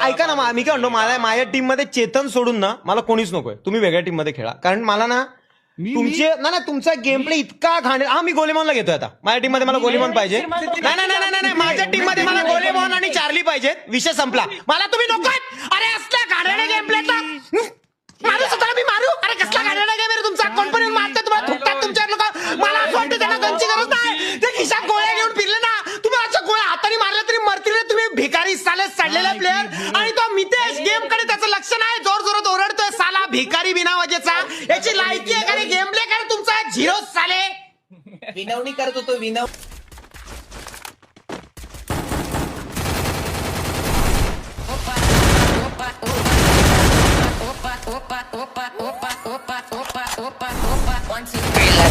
ऐका ना, मी काय म्हणतो, मला माझ्या टीम मध्ये चेतन सोडून ना मला कोणीच नकोय. तुम्ही वेगळ्या टीम मध्ये खेळा, कारण मला ना तुमचे ना तुमचा गेम प्ले इतका घाण. हा, मी गोलेमॉनला घेतोय आता माझ्या टीम मध्ये. मला गोलेमॉन पाहिजे. नाही, माझ्या टीम मध्ये मला गोलेमॉन आणि चार्ली पाहिजेत. विषय संपला. मला तुम्ही नकोय. अरे असला घाणेरडा गेम प्लेचा मारू स्वतःला मी मारू. अरे कसला घाणेरडा गेम आहे तुमचा. कंपनी मारते तुम्हाला, थुकतात तुमच्या लोक. मला असं वाटतं त्यांना गनची गरज नाही. ते खिशात गोळ्या घेऊन फिरले ना, तुम्ही अशा गोळ्या हाताने मारल्या तरी मरतील रे तुम्ही. भिकारी साले सडलेला प्लेअर. आणि तो मितेश गेम कडे त्याचं लक्ष नाही. जोर जोरात ओरडतोय साला भिकारी बिनावाजेचा. याची लायकी आहे का गेम प्ले करे तुमचा. झिरो साले. विनवणी करत होतो विनव Relax.